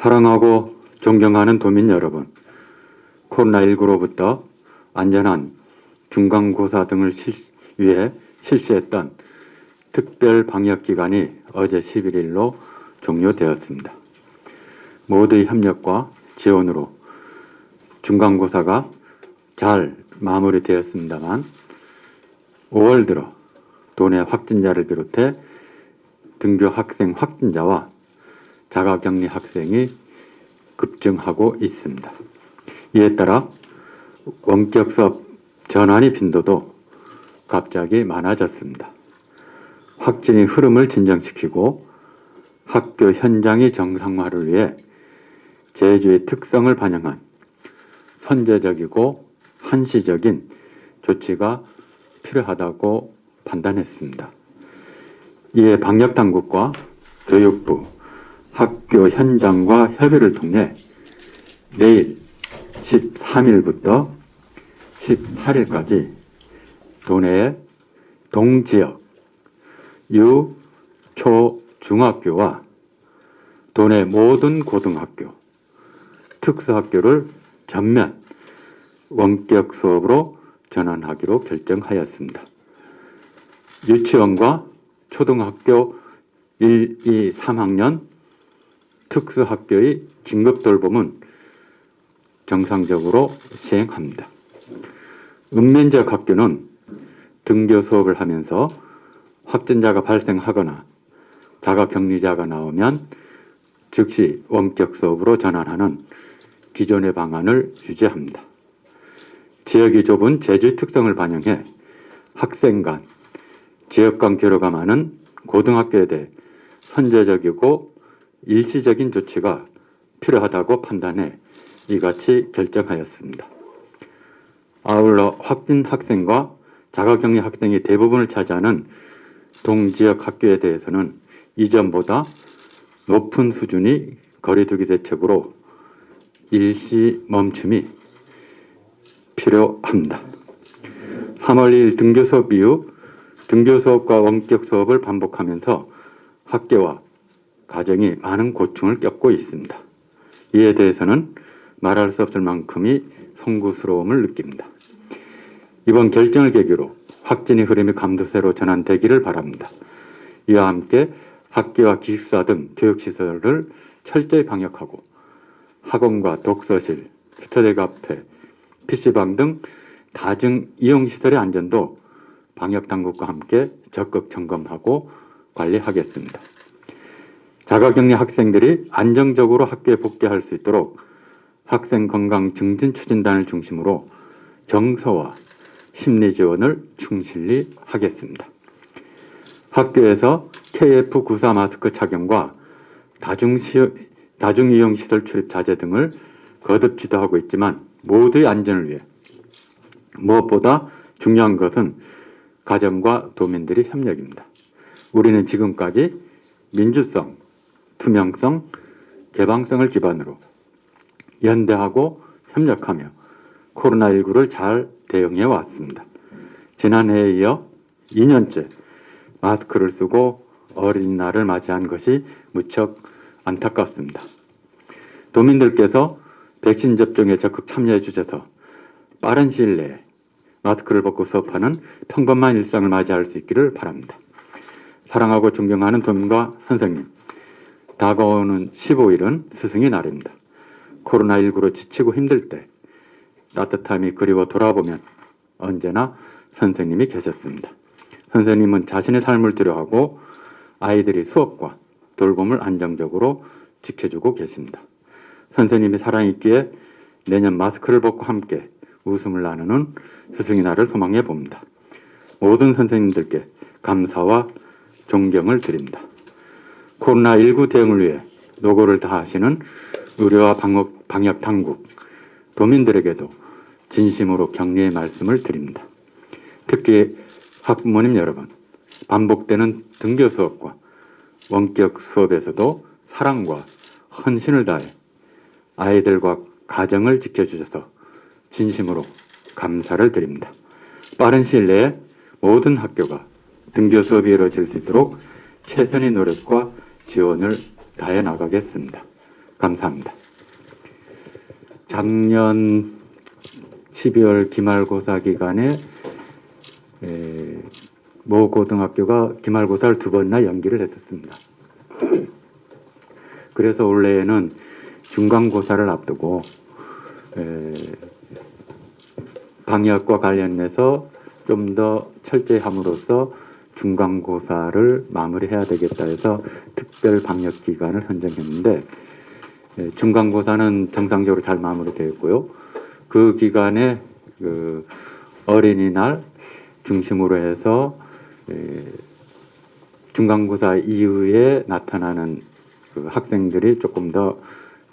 사랑하고 존경하는 도민 여러분, 코로나19로부터 안전한 중간고사 등을 위해 실시했던 특별 방역기간이 어제 11일로 종료되었습니다. 모두의 협력과 지원으로 중간고사가 잘 마무리되었습니다만 5월 들어 도내 확진자를 비롯해 등교 학생 확진자와 자가격리 학생이 급증하고 있습니다. 이에 따라 원격 수업 전환의 빈도도 갑자기 많아졌습니다. 확진의 흐름을 진정시키고 학교 현장의 정상화를 위해 제주의 특성을 반영한 선제적이고 한시적인 조치가 필요하다고 판단했습니다. 이에 방역당국과 교육부, 학교 현장과 협의를 통해 내일 13일부터 18일까지 도내의 동지역 유, 초, 중학교와 도내 모든 고등학교, 특수학교를 전면 원격 수업으로 전환하기로 결정하였습니다. 유치원과 초등학교 1, 2, 3학년 특수학교의 긴급 돌봄은 정상적으로 시행합니다. 읍면지역 학교는 등교 수업을 하면서 확진자가 발생하거나 자가격리자가 나오면 즉시 원격 수업으로 전환하는 기존의 방안을 유지합니다. 지역이 좁은 제주의 특성을 반영해 학생 간, 지역 간 교류가 많은 고등학교에 대해 선제적이고 일시적인 조치가 필요하다고 판단해 이같이 결정하였습니다. 아울러 확진 학생과 자가격리 학생이 대부분을 차지하는 동지역 학교에 대해서는 이전보다 높은 수준의 거리두기 대책으로 일시 멈춤이 필요합니다. 3월 2일 등교 수업 이후 등교 수업과 원격 수업을 반복하면서 학교와 가정이 많은 고충을 겪고 있습니다. 이에 대해서는 말할 수 없을 만큼의 송구스러움을 느낍니다. 이번 결정을 계기로 확진의 흐름이 감도세로 전환되기를 바랍니다. 이와 함께 학교와 기숙사 등 교육시설을 철저히 방역하고 학원과 독서실, 스터디 카페, PC방 등 다중 이용시설의 안전도 방역당국과 함께 적극 점검하고 관리하겠습니다. 자가격리 학생들이 안정적으로 학교에 복귀할 수 있도록 학생 건강 증진 추진단을 중심으로 정서와 심리 지원을 충실히 하겠습니다. 학교에서 KF94 마스크 착용과 다중이용시설 출입 자제 등을 거듭 지도하고 있지만 모두의 안전을 위해 무엇보다 중요한 것은 가정과 도민들의 협력입니다. 우리는 지금까지 민주성, 투명성, 개방성을 기반으로 연대하고 협력하며 코로나19를 잘 대응해 왔습니다. 지난해에 이어 2년째 마스크를 쓰고 어린이날을 맞이한 것이 무척 안타깝습니다. 도민들께서 백신 접종에 적극 참여해 주셔서 빠른 시일 내에 마스크를 벗고 수업하는 평범한 일상을 맞이할 수 있기를 바랍니다. 사랑하고 존경하는 도민과 선생님, 다가오는 15일은 스승의 날입니다. 코로나19로 지치고 힘들 때 따뜻함이 그리워 돌아보면 언제나 선생님이 계셨습니다. 선생님은 자신의 삶을 두려워하고 아이들이 수업과 돌봄을 안정적으로 지켜주고 계십니다. 선생님이 살아있기에 내년 마스크를 벗고 함께 웃음을 나누는 스승의 날을 소망해 봅니다. 모든 선생님들께 감사와 존경을 드립니다. 코로나19 대응을 위해 노고를 다하시는 의료와 방역 당국, 도민들에게도 진심으로 격려의 말씀을 드립니다. 특히 학부모님 여러분, 반복되는 등교 수업과 원격 수업에서도 사랑과 헌신을 다해 아이들과 가정을 지켜주셔서 진심으로 감사를 드립니다. 빠른 시일 내에 모든 학교가 등교 수업이 이루어질 수 있도록 최선의 노력과 지원을 다해 나가겠습니다. 감사합니다. 작년 12월 기말고사 기간에 모 고등학교가 기말고사를 2번이나 연기를 했었습니다. 그래서 올해에는 중간고사를 앞두고 방역과 관련해서 좀 더 철저히 함으로써 중간고사를 마무리해야 되겠다 해서 특별 방역 기간을 선정했는데 중간고사는 정상적으로 잘 마무리되었고요. 그 기간에 그 어린이날 중심으로 해서 중간고사 이후에 나타나는 그 학생들이 조금 더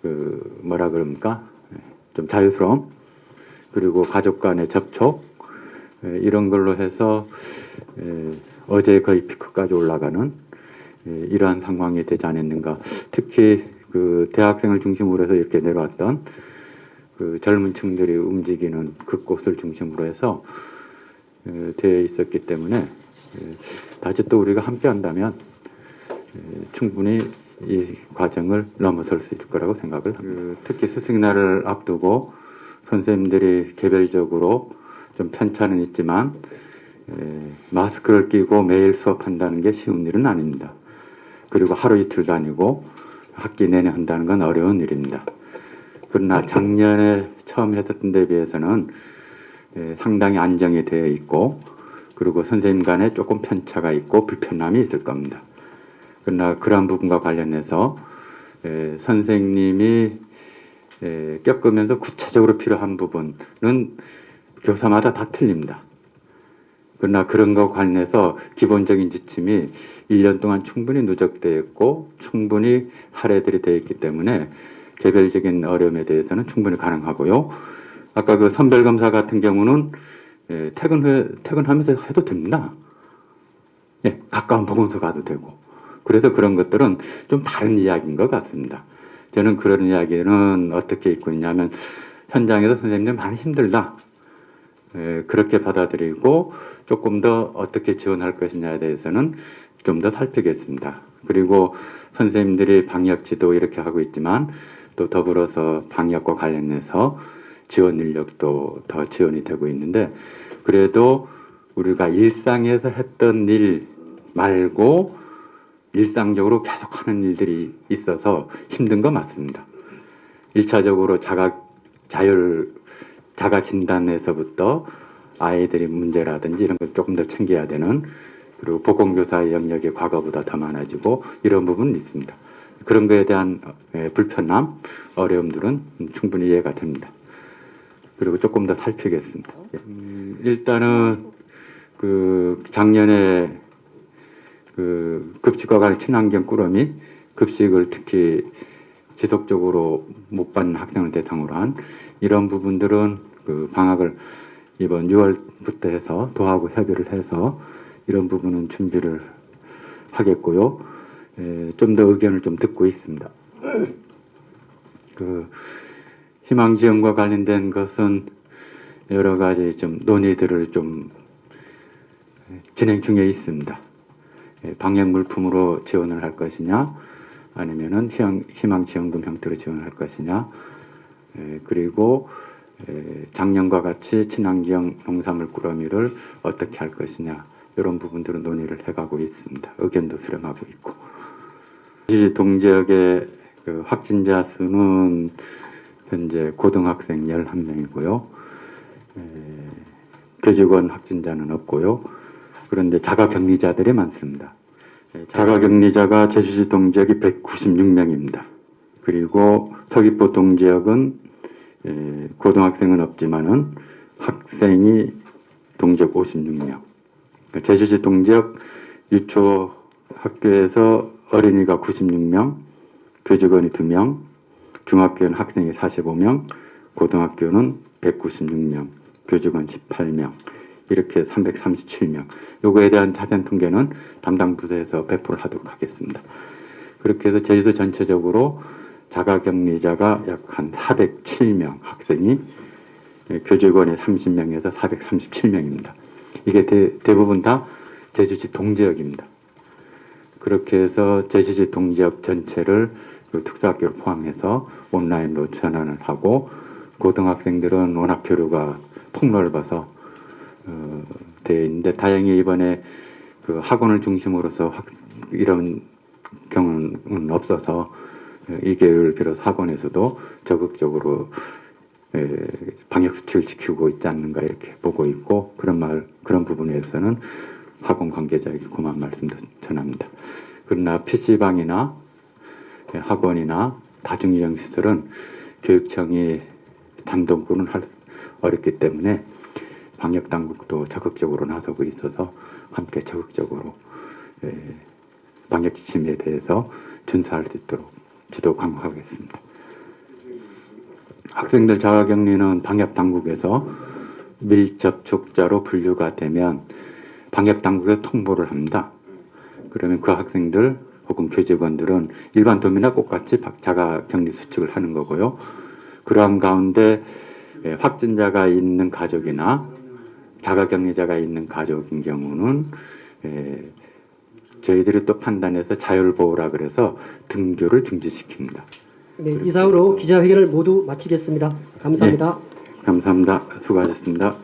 그 뭐라 그럽니까? 좀 자유스러움, 그리고 가족 간의 접촉, 이런 걸로 해서 어제 거의 피크까지 올라가는 이러한 상황이 되지 않았는가. 특히 그 대학생을 중심으로 해서 이렇게 내려왔던 그 젊은 층들이 움직이는 그곳을 중심으로 해서 되어 있었기 때문에 다시 또 우리가 함께 한다면 충분히 이 과정을 넘어설 수 있을 거라고 생각을 합니다. 특히 스승날을 앞두고 선생님들이 개별적으로 좀 편차는 있지만 마스크를 끼고 매일 수업한다는 게 쉬운 일은 아닙니다. 그리고 하루 이틀 다니고 학기 내내 한다는 건 어려운 일입니다. 그러나 작년에 처음 했었던 데 비해서는 상당히 안정이 되어 있고, 그리고 선생님 간에 조금 편차가 있고 불편함이 있을 겁니다. 그러나 그러한 부분과 관련해서 선생님이 겪으면서 구체적으로 필요한 부분은 교사마다 다 틀립니다. 그러나 그런 것 관련해서 기본적인 지침이 1년 동안 충분히 누적되어 있고 충분히 사례들이 되어 있기 때문에 개별적인 어려움에 대해서는 충분히 가능하고요. 아까 그 선별검사 같은 경우는 퇴근하면서 해도 됩니다. 예, 가까운 보건소 가도 되고. 그래서 그런 것들은 좀 다른 이야기인 것 같습니다. 저는 그런 이야기는 어떻게 읽고 있냐면, 현장에서 선생님들 많이 힘들다, 그렇게 받아들이고 조금 더 어떻게 지원할 것이냐에 대해서는 좀 더 살피겠습니다. 그리고 선생님들이 방역 지도 이렇게 하고 있지만 또 더불어서 방역과 관련해서 지원 인력도 더 지원이 되고 있는데, 그래도 우리가 일상에서 했던 일 말고 일상적으로 계속하는 일들이 있어서 힘든 거 맞습니다. 1차적으로 자가 진단에서부터 아이들이 문제라든지 이런 걸 조금 더 챙겨야 되는, 그리고 보건교사의 영역이 과거보다 더 많아지고 이런 부분은 있습니다. 그런 거에 대한 불편함, 어려움들은 충분히 이해가 됩니다. 그리고 조금 더 살피겠습니다. 일단은 그 작년에 그 급식과 관련 친환경 꾸러미, 급식을 특히 지속적으로 못 받는 학생을 대상으로 한 이런 부분들은 그 방학을 이번 6월부터 해서 도하고 협의를 해서 이런 부분은 준비를 하겠고요. 좀 더 의견을 좀 듣고 있습니다. 그 희망 지원과 관련된 것은 여러 가지 좀 논의들을 좀 진행 중에 있습니다. 방역 물품으로 지원을 할 것이냐, 아니면은 희망 지원금 형태로 지원을 할 것이냐, 그리고 작년과 같이 친환경 농산물 꾸러미를 어떻게 할 것이냐, 이런 부분들은 논의를 해가고 있습니다. 의견도 수렴하고 있고, 동지역의 그 확진자 수는 현재 고등학생 11명이고요. 교직원 확진자는 없고요. 그런데 자가격리자들이 많습니다. 자가격리자가 제주시 동지역이 196명입니다. 그리고 서귀포 동지역은 고등학생은 없지만은 학생이 동지역 56명. 제주시 동지역 유초 학교에서 어린이가 96명, 교직원이 2명, 중학교는 학생이 45명, 고등학교는 196명, 교직원 18명, 이렇게 337명. 요거에 대한 자세한 통계는 담당 부서에서 배포를 하도록 하겠습니다. 그렇게 해서 제주도 전체적으로 자가격리자가 약 한 407명, 학생이, 교직원이 30명에서 437명입니다. 이게 대부분 다 제주시 동지역입니다. 그렇게 해서 제주시 동지역 전체를 그 특수학교를 포함해서 온라인으로 전환을 하고, 고등학생들은 워낙 교류가 폭넓어서 되어 있는데, 다행히 이번에 그 학원을 중심으로서 이런 경우는 없어서 이 계율을 비롯 학원에서도 적극적으로 방역 수칙을 지키고 있지 않는가 이렇게 보고 있고, 그런 부분에서는 학원 관계자에게 고마운 말씀도 전합니다. 그러나 PC방이나 학원이나 다중이용 시설은 교육청이 단독으로는 어렵기 때문에 방역 당국도 적극적으로 나서고 있어서 함께 적극적으로 방역 지침에 대해서 준수할 수 있도록 지도 강화하겠습니다. 학생들 자가격리는 방역 당국에서 밀접촉자로 분류가 되면 방역 당국에 통보를 합니다. 그러면 그 학생들 혹은 교직원들은 일반 도민과 똑같이 자가격리 수칙을 하는 거고요. 그러한 가운데 확진자가 있는 가족이나 자가격리자가 있는 가족인 경우는 저희들이 또 판단해서 자율보호라 그래서 등교를 중지시킵니다. 네, 이상으로 기자회견을 모두 마치겠습니다. 감사합니다. 네, 감사합니다. 수고하셨습니다.